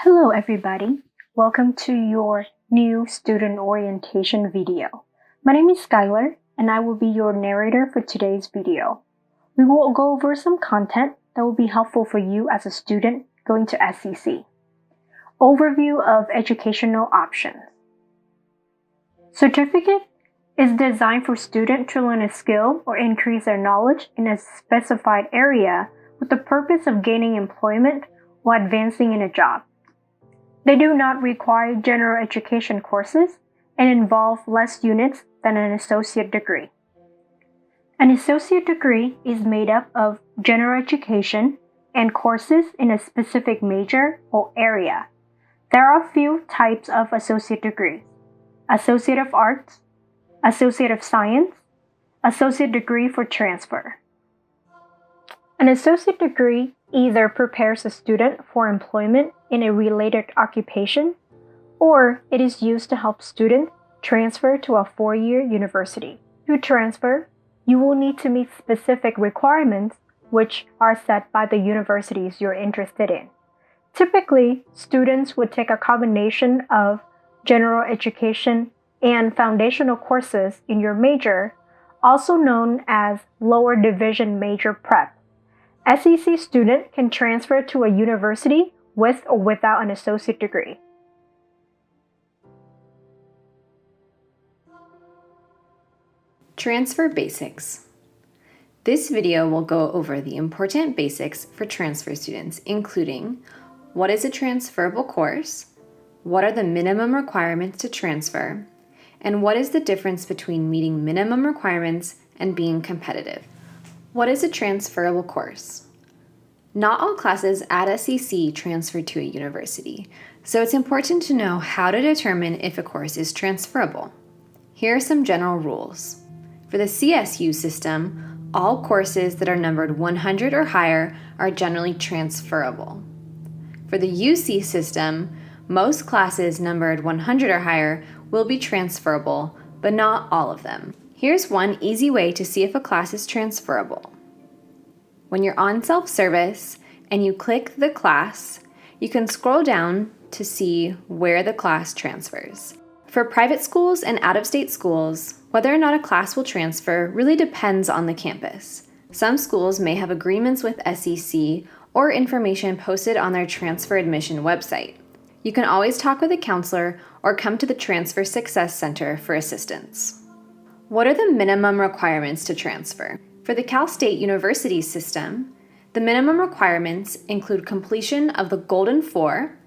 Hello everybody, welcome to your new student orientation video. My name is Skylar and I will be your narrator for today's video. We will go over some content that will be helpful for you as a student going to SEC. Overview of educational options. Certificate is designed for students to learn a skill or increase their knowledge in a specified area with the purpose of gaining employment or advancing in a job. They do not require general education courses and involve less units than an associate degree. An associate degree is made up of general education and courses in a specific major or area. There are a few types of associate degrees: Associate of Arts, Associate of Science, Associate degree for transfer. An associate degree either prepares a student for employment in a related occupation, or it is used to help students transfer to a four-year university. To transfer, you will need to meet specific requirements which are set by the universities you're interested in. Typically, students would take a combination of general education and foundational courses in your major, also known as lower division major prep. SEC student can transfer to a university with or without an associate degree. Transfer basics. This video will go over the important basics for transfer students, including what is a transferable course, what are the minimum requirements to transfer, and what is the difference between meeting minimum requirements and being competitive. What is a transferable course? Not all classes at SEC transfer to a university, so it's important to know how to determine if a course is transferable. Here are some general rules. For the CSU system, all courses that are numbered 100 or higher are generally transferable. For the UC system, most classes numbered 100 or higher will be transferable, but not all of them. Here's one easy way to see if a class is transferable. When you're on self-service and you click the class, you can scroll down to see where the class transfers. For private schools and out-of-state schools, whether or not a class will transfer really depends on the campus. Some schools may have agreements with SEC or information posted on their transfer admission website. You can always talk with a counselor or come to the Transfer Success Center for assistance. What are the minimum requirements to transfer? For the Cal State University system, the minimum requirements include completion of the Golden Four.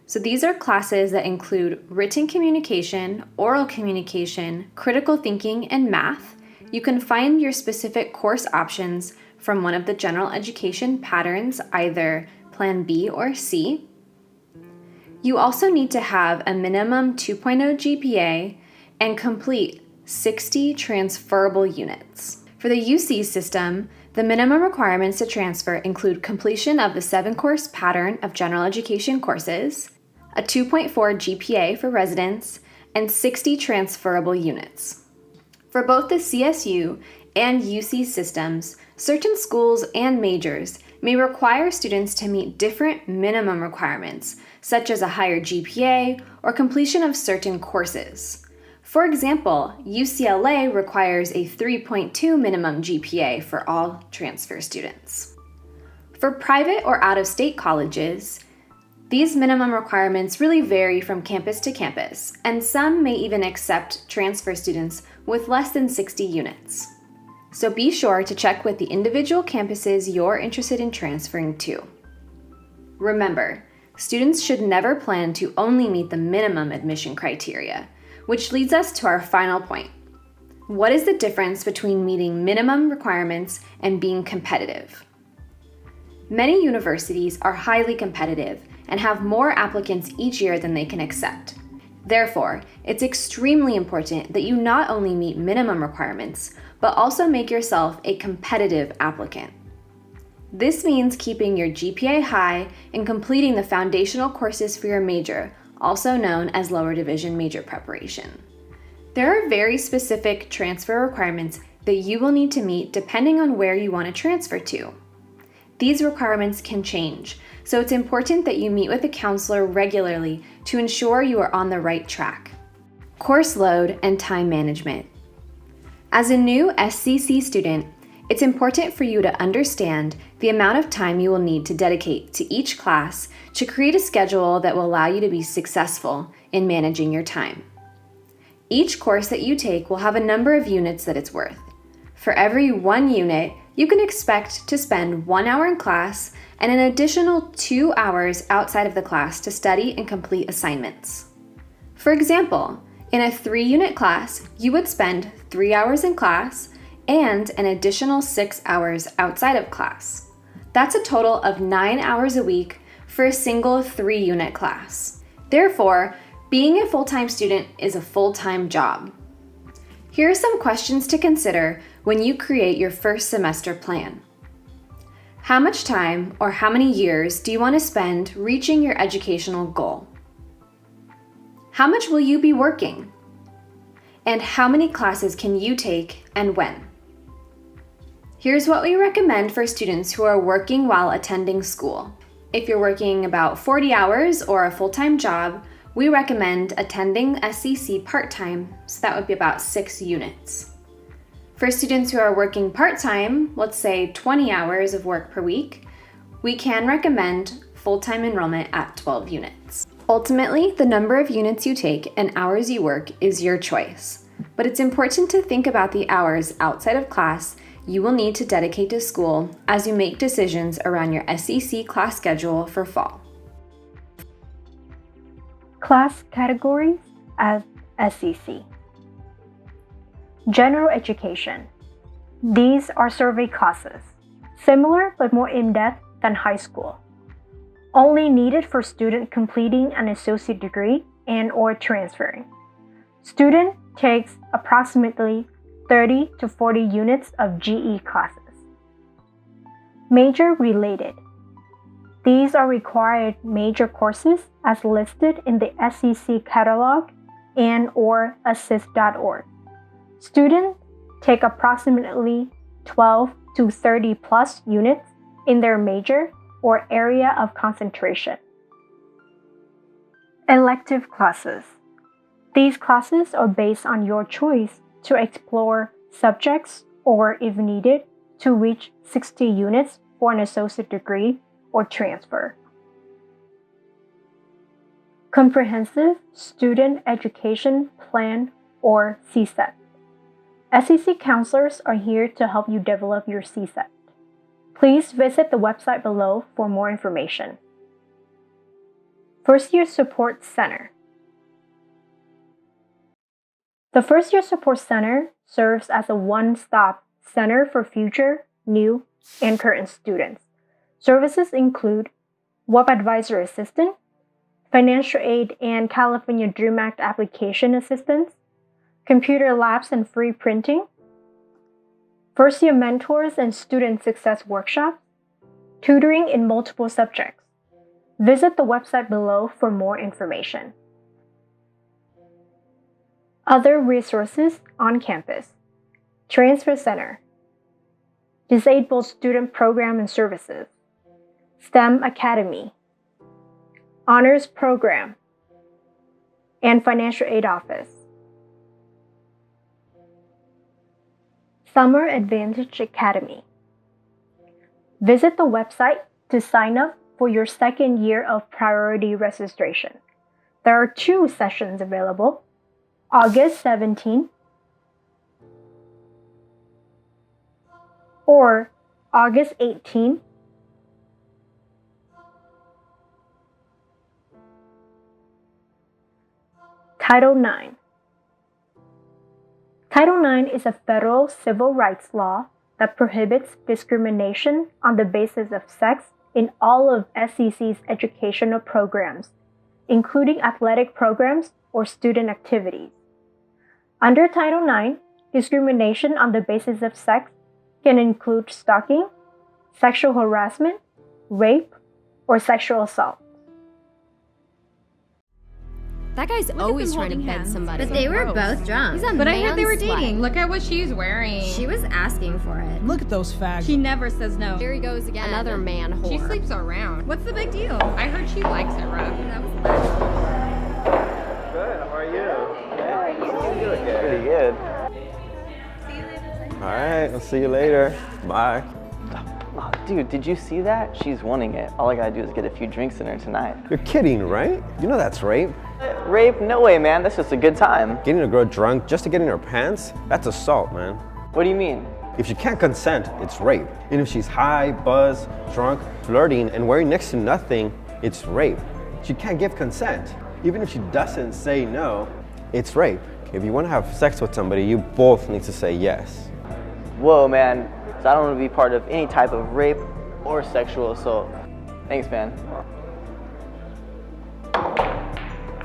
So these are classes that include written communication, oral communication, critical thinking, and math. You can find your specific course options from one of the general education patterns, either Plan B or C. You also need to have a minimum 2.0 GPA and complete 60 transferable units. For the UC system, the minimum requirements to transfer include completion of the 7-course pattern of general education courses, a 2.4 GPA for residents, and 60 transferable units. For both the CSU and UC systems, certain schools and majors may require students to meet different minimum requirements, such as a higher GPA or completion of certain courses. For example, UCLA requires a 3.2 minimum GPA for all transfer students. For private or out-of-state colleges, these minimum requirements really vary from campus to campus, and some may even accept transfer students with less than 60 units. So be sure to check with the individual campuses you're interested in transferring to. Remember, students should never plan to only meet the minimum admission criteria, which leads us to our final point. What is the difference between meeting minimum requirements and being competitive? Many universities are highly competitive and have more applicants each year than they can accept. Therefore, it's extremely important that you not only meet minimum requirements, but also make yourself a competitive applicant. This means keeping your GPA high and completing the foundational courses for your major, also known as lower division major preparation. There are very specific transfer requirements that you will need to meet depending on where you want to transfer to. These requirements can change, so it's important that you meet with a counselor regularly to ensure you are on the right track. Course load and time management. As a new SCC student, it's important for you to understand the amount of time you will need to dedicate to each class to create a schedule that will allow you to be successful in managing your time. Each course that you take will have a number of units that it's worth. For every 1 unit, you can expect to spend 1 hour in class and an additional 2 hours outside of the class to study and complete assignments. For example, in a 3-unit class, you would spend 3 hours in class and an additional 6 hours outside of class. That's a total of 9 hours a week for a single 3-unit class. Therefore, being a full-time student is a full-time job. Here are some questions to consider when you create your first semester plan. How much time or how many years do you want to spend reaching your educational goal? How much will you be working? And how many classes can you take and when? Here's what we recommend for students who are working while attending school. If you're working about 40 hours or a full-time job, we recommend attending SCC part-time, so that would be about 6 units. For students who are working part-time, let's say 20 hours of work per week, we can recommend full-time enrollment at 12 units. Ultimately, the number of units you take and hours you work is your choice, but it's important to think about the hours outside of class you will need to dedicate to school as you make decisions around your SCC class schedule for fall. Class categories at SCC. General education. These are survey classes, similar but more in-depth than high school. Only needed for student completing an associate degree and/or transferring. Student takes approximately 30 to 40 units of GE classes. Major related. These are required major courses as listed in the SCC catalog and/or assist.org. Students take approximately 12 to 30 plus units in their major or area of concentration. Elective classes. These classes are based on your choice to explore subjects or, if needed, to reach 60 units for an associate degree or transfer. Comprehensive Student Education Plan or CSEP. SCC counselors are here to help you develop your CSEP. Please visit the website below for more information. First Year Support Center. The First Year Support Center serves as a one-stop center for future, new, and current students. Services include Web Advisor Assistant, Financial Aid and California Dream Act Application Assistance, Computer Labs and Free Printing, First Year Mentors and Student Success Workshops, tutoring in multiple subjects. Visit the website below for more information. Other resources on campus. Transfer Center, Disabled Student Program and Services, STEM Academy, Honors Program, and Financial Aid Office. Summer Advantage Academy. Visit the website to sign up for your second year of priority registration. There are 2 sessions available, August 17 or August 18. Title IX. Title IX is a federal civil rights law that prohibits discrimination on the basis of sex in all of SCC's educational programs, including athletic programs or student activities. Under Title IX, discrimination on the basis of sex can include stalking, sexual harassment, rape, or sexual assault. That guy's always trying to bed somebody. But they were both drunk. But I heard they were dating. Look at what she's wearing. She was asking for it. Look at those fags. She never says no. Here he goes again. Another man whore. She sleeps around. What's the big deal? I heard she likes it rough. That was last. Good, how are you? You're doing good. Pretty good. See you later. All right, I'll see you later. Bye. Oh, dude, did you see that? She's wanting it. All I gotta do is get a few drinks in her tonight. You're kidding, right? You know that's rape. Rape? No way, man. That's just a good time. Getting a girl drunk just to get in her pants? That's assault, man. What do you mean? If she can't consent, it's rape. And if she's high, buzzed, drunk, flirting, and wearing next to nothing, it's rape. She can't give consent. Even if she doesn't say no, it's rape. If you want to have sex with somebody, you both need to say yes. Whoa, man. I don't want to be part of any type of rape or sexual assault. Thanks, man.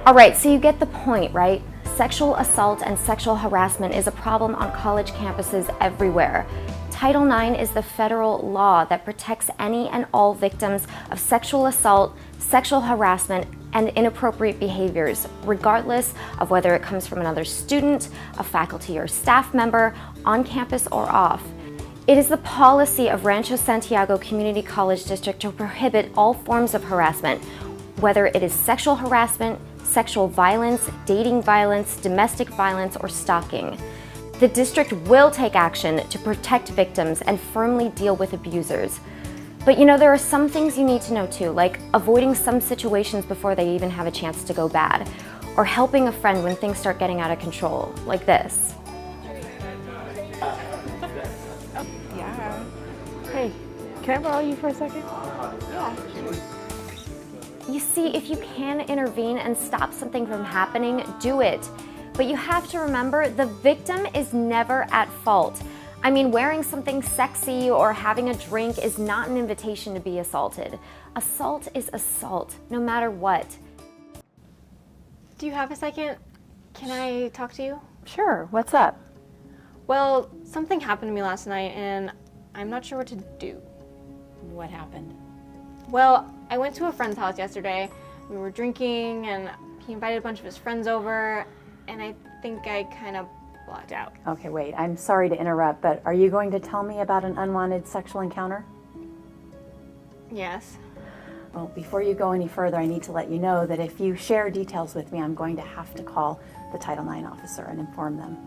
All right, so you get the point, right? Sexual assault and sexual harassment is a problem on college campuses everywhere. Title IX is the federal law that protects any and all victims of sexual assault, sexual harassment, and inappropriate behaviors, regardless of whether it comes from another student, a faculty or staff member, on campus or off. It is the policy of Rancho Santiago Community College District to prohibit all forms of harassment, whether it is sexual harassment, sexual violence, dating violence, domestic violence, or stalking. The district will take action to protect victims and firmly deal with abusers. But you know, there are some things you need to know too, like avoiding some situations before they even have a chance to go bad, or helping a friend when things start getting out of control, like this. Hey, can I borrow you for a second? Yeah. You see, if you can intervene and stop something from happening, do it. But you have to remember, the victim is never at fault. I mean, wearing something sexy or having a drink is not an invitation to be assaulted. Assault is assault, no matter what. Do you have a second? Can I talk to you? Sure, what's up? Well, something happened to me last night and I'm not sure what to do. What happened? Well, I went to a friend's house yesterday. We were drinking and he invited a bunch of his friends over and I think I kind of blacked out. Okay, wait, I'm sorry to interrupt, but are you going to tell me about an unwanted sexual encounter? Yes. Well, before you go any further, I need to let you know that if you share details with me, I'm going to have to call the Title IX officer and inform them.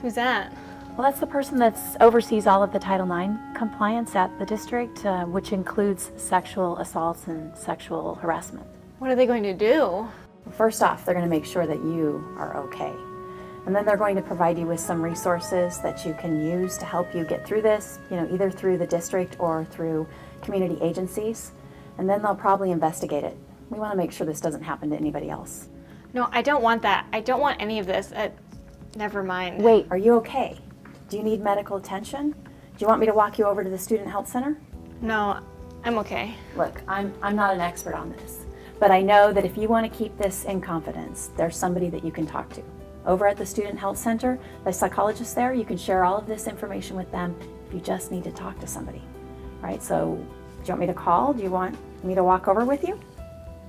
Who's that? Well, that's the person that oversees all of the Title IX compliance at the district, which includes sexual assaults and sexual harassment. What are they going to do? First off, they're going to make sure that you are okay. And then they're going to provide you with some resources that you can use to help you get through this, you know, either through the district or through community agencies. And then they'll probably investigate it. We want to make sure this doesn't happen to anybody else. No, I don't want that. I don't want any of this. Never mind. Wait, are you okay? Do you need medical attention? Do you want me to walk you over to the Student Health Center? No, I'm okay. Look, I'm not an expert on this, but I know that if you want to keep this in confidence, there's somebody that you can talk to. Over at the Student Health Center, the psychologist there, you can share all of this information with them if you just need to talk to somebody. Right, so do you want me to call? Do you want me to walk over with you?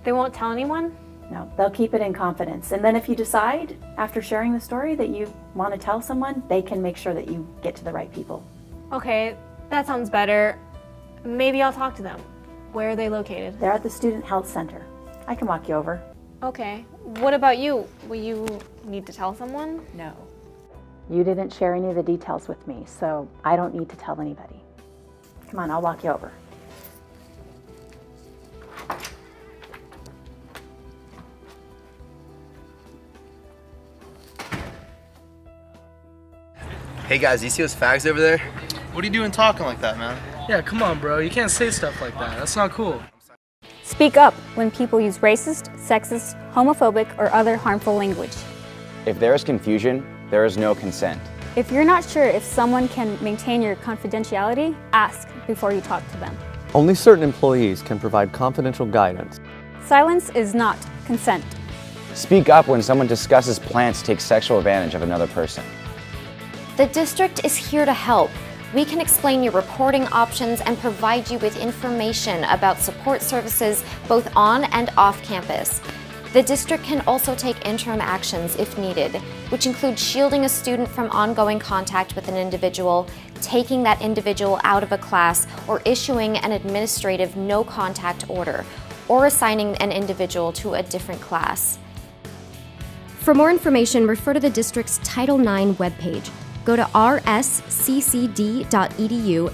They won't tell anyone? No, they'll keep it in confidence. And then if you decide, after sharing the story, that you want to tell someone, they can make sure that you get to the right people. Okay, that sounds better. Maybe I'll talk to them. Where are they located? They're at the Student Health Center. I can walk you over. Okay. What about you? Will you need to tell someone? No. You didn't share any of the details with me, so I don't need to tell anybody. Come on, I'll walk you over. Hey guys, you see those fags over there? What are you doing talking like that, man? Yeah, come on, bro. You can't say stuff like that. That's not cool. Speak up when people use racist, sexist, homophobic, or other harmful language. If there is confusion, there is no consent. If you're not sure if someone can maintain your confidentiality, ask before you talk to them. Only certain employees can provide confidential guidance. Silence is not consent. Speak up when someone discusses plans to take sexual advantage of another person. The district is here to help. We can explain your reporting options and provide you with information about support services both on and off campus. The district can also take interim actions if needed, which include shielding a student from ongoing contact with an individual, taking that individual out of a class, or issuing an administrative no-contact order, or assigning an individual to a different class. For more information, refer to the district's Title IX webpage. Go to rsccd.edu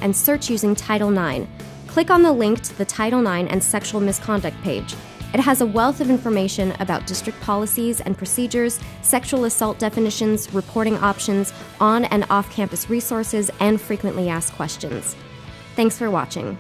and search using Title IX. Click on the link to the Title IX and Sexual Misconduct page. It has a wealth of information about district policies and procedures, sexual assault definitions, reporting options, on and off-campus resources, and frequently asked questions. Thanks for watching.